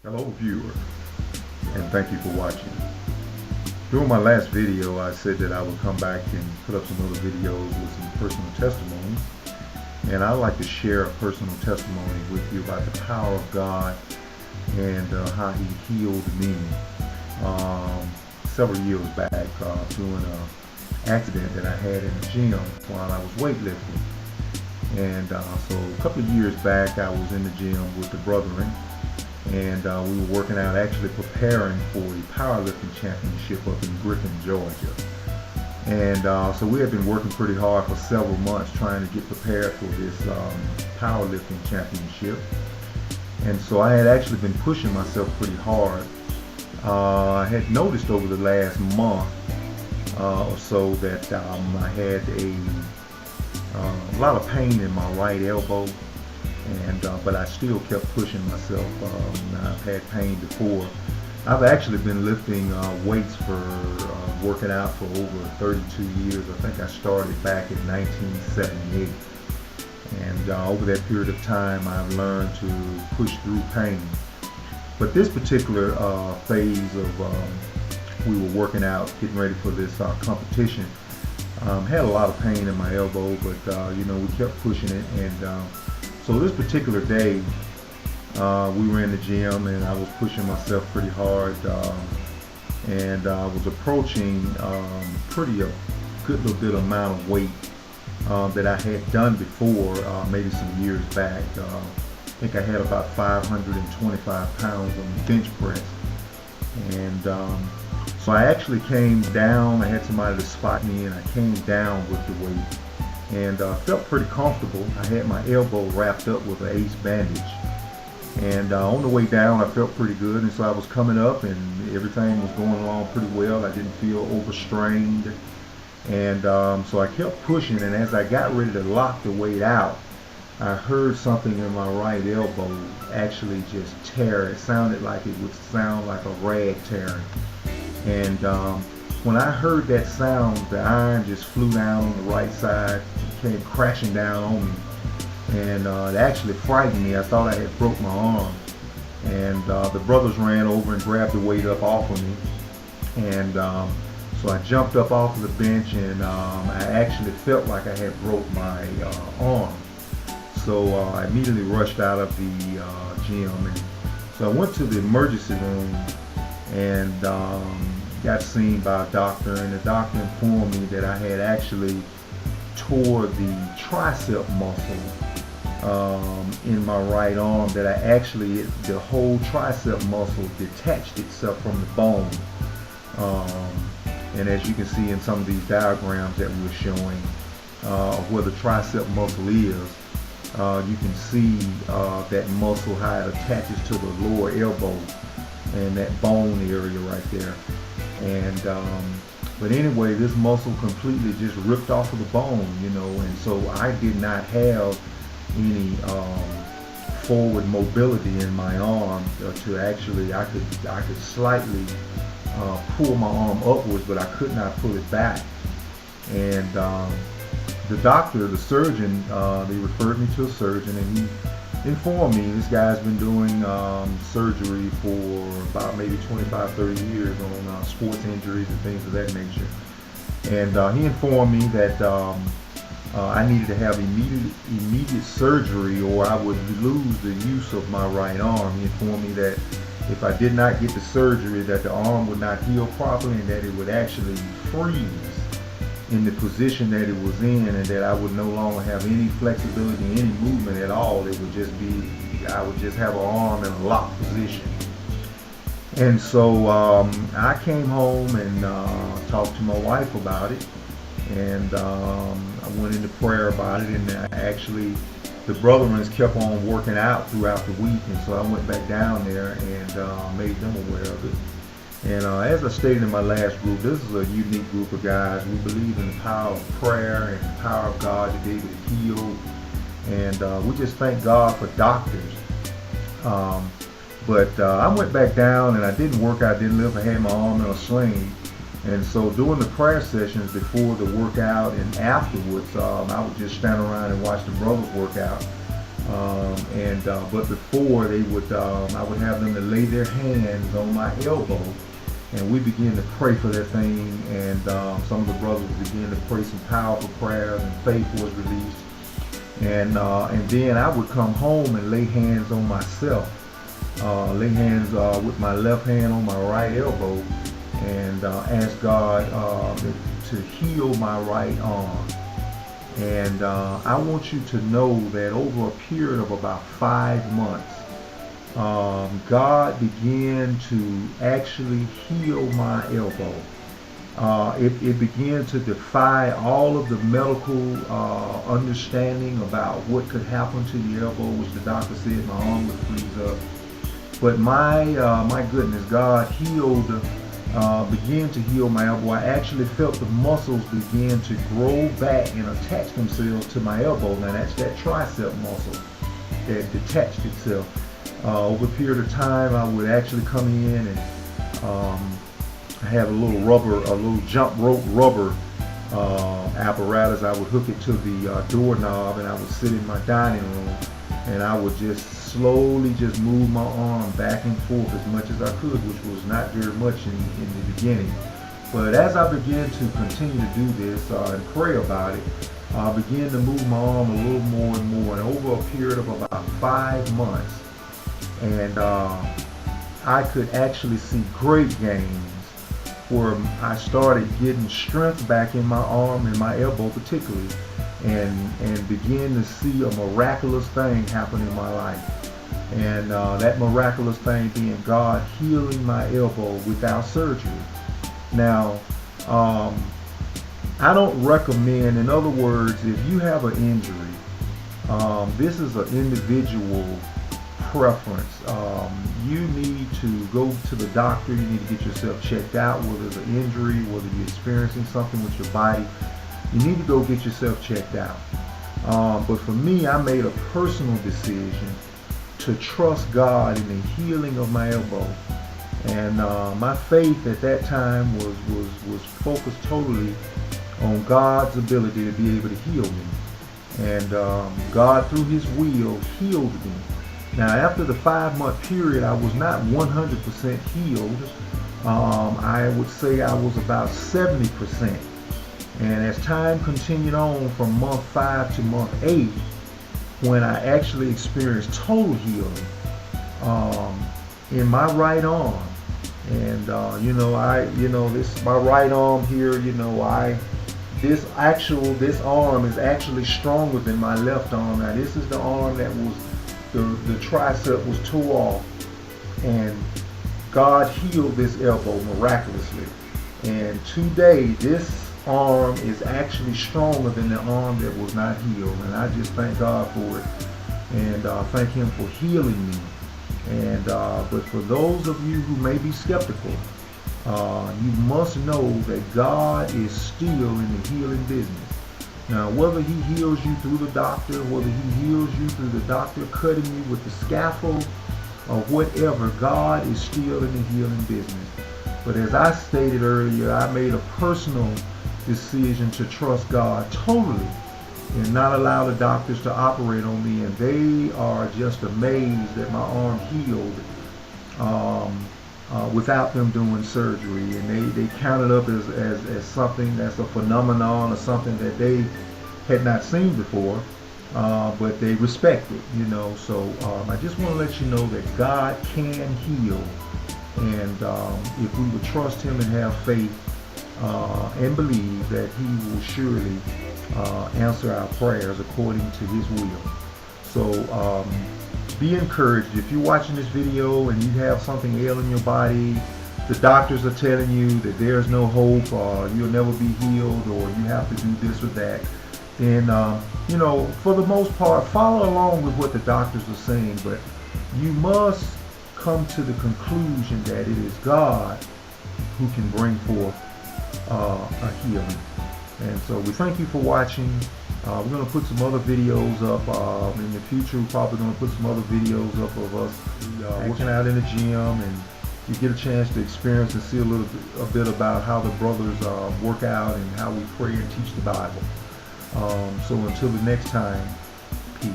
Hello viewer, and thank you for watching. During my last video I said that I would come back and put up some other videos with some personal testimonies, and I'd like to share a personal testimony with you about the power of God and how He healed me several years back during an accident that I had in the gym while I was weightlifting. And so a couple of years back I was in the gym with the brethren, and we were working out, actually preparing for a powerlifting championship up in Griffin, Georgia. And so we had been working pretty hard for several months trying to get prepared for this powerlifting championship. And so I had actually been pushing myself pretty hard. I had noticed over the last month or so that I had a lot of pain in my right elbow, and but I still kept pushing myself. I've had pain before. I've actually been lifting weights for working out for over 32 years. I think I started back in 1978, and over that period of time I've learned to push through pain. But this particular phase of we were working out, getting ready for this competition, had a lot of pain in my elbow, but we kept pushing it. And so this particular day, we were in the gym and I was pushing myself pretty hard, and I was approaching a good little bit amount of weight that I had done before, maybe some years back. I think I had about 525 pounds on the bench press. And so I actually came down. I had somebody to spot me, and I came down with the weight, and felt pretty comfortable. I had my elbow wrapped up with an ace bandage, and on the way down I felt pretty good. And so I was coming up and everything was going along pretty well. I didn't feel overstrained, and so I kept pushing. And as I got ready to lock the weight out, I heard something in my right elbow actually just tear. It sounded like it would sound like a rag tearing. And when I heard that sound, the iron just flew down on the right side, came crashing down on me, and it actually frightened me. I thought I had broke my arm, and the brothers ran over and grabbed the weight up off of me, and so I jumped up off of the bench, and I actually felt like I had broke my arm. So I immediately rushed out of the gym, and so I went to the emergency room and got seen by a doctor, and the doctor informed me that I had actually tore the tricep muscle in my right arm, that the whole tricep muscle detached itself from the bone. And as you can see in some of these diagrams that we were showing where the tricep muscle is, you can see that muscle, how it attaches to the lower elbow and that bone area right there. And but anyway, this muscle completely just ripped off of the bone, and so I did not have any forward mobility in my arm to actually, I could slightly pull my arm upwards, but I could not pull it back. And the doctor, the surgeon, they referred me to a surgeon, and he informed me this guy's been doing surgery for about maybe 25-30 years on sports injuries and things of that nature. And he informed me that I needed to have immediate surgery or I would lose the use of my right arm. He informed me that if I did not get the surgery, that the arm would not heal properly, and that it would actually freeze in the position that it was in, and that I would no longer have any flexibility, any movement at all. It would just be, I would just have an arm in a locked position. And so I came home and talked to my wife about it, and I went into prayer about it, and the brethren kept on working out throughout the week, and so I went back down there and made them aware of it. And as I stated in my last group, this is a unique group of guys. We believe in the power of prayer and the power of God to be able to heal. And we just thank God for doctors. But I went back down and I didn't work out, didn't lift. I had my arm in a sling. And so during the prayer sessions before the workout and afterwards, I would just stand around and watch the brothers work out. But before they would, I would have them to lay their hands on my elbow, and we began to pray for that thing. And some of the brothers began to pray some powerful prayers, and faith was released. And then I would come home and lay hands on myself, lay hands with my left hand on my right elbow, and ask God to heal my right arm. And I want you to know that over a period of about 5 months, God began to actually heal my elbow. It began to defy all of the medical understanding about what could happen to the elbow, which the doctor said my arm would freeze up. But my goodness, God began to heal my elbow. I actually felt the muscles begin to grow back and attach themselves to my elbow. Now that's that tricep muscle that detached itself. Over a period of time, I would actually come in and I have a little jump rope rubber apparatus. I would hook it to the doorknob, and I would sit in my dining room, and I would just slowly just move my arm back and forth as much as I could, which was not very much in the beginning. But as I began to continue to do this and pray about it, I began to move my arm a little more and more, and over a period of about 5 months, and I could actually see great gains, where I started getting strength back in my arm and my elbow particularly, and begin to see a miraculous thing happen in my life. And that miraculous thing being God healing my elbow without surgery. Now, I don't recommend, in other words, if you have an injury, this is an individual preference. You need to go to the doctor. You need to get yourself checked out, whether it's an injury, whether you're experiencing something with your body. You need to go get yourself checked out. But for me, I made a personal decision to trust God in the healing of my elbow. And my faith at that time was focused totally on God's ability to be able to heal me. And God, through His will, healed me. Now, after the 5-month period, I was not 100% healed. I would say I was about 70%. And as time continued on from month 5 to month 8, when I actually experienced total healing in my right arm, and this my right arm here, this arm is actually stronger than my left arm. Now, this is the arm that was the tricep was tore off, and God healed this elbow miraculously. And today, this arm is actually stronger than the arm that was not healed, and I just thank God for it, and thank Him for healing me. And but for those of you who may be skeptical, you must know that God is still in the healing business. Now, whether He heals you through the doctor, whether He heals you through the doctor cutting you with the scaffold, or whatever, God is still in the healing business. But as I stated earlier, I made a personal decision to trust God totally and not allow the doctors to operate on me. And they are just amazed that my arm healed without them doing surgery. And they count it up as something that's a phenomenon or something that they had not seen before. But they respect it, So I just want to let you know that God can heal. And if we would trust Him and have faith and believe that He will surely answer our prayers according to His will. So be encouraged. If you're watching this video and you have something ailing your body, the doctors are telling you that there's no hope, or you'll never be healed, or you have to do this or that, then for the most part, follow along with what the doctors are saying. But you must come to the conclusion that it is God who can bring forth a healing. And so we thank you for watching. We're going to put some other videos up in the future. We're probably going to put some other videos up of us working out in the gym, and you get a chance to experience and see a bit about how the brothers work out and how we pray and teach the Bible. So until the next time, peace.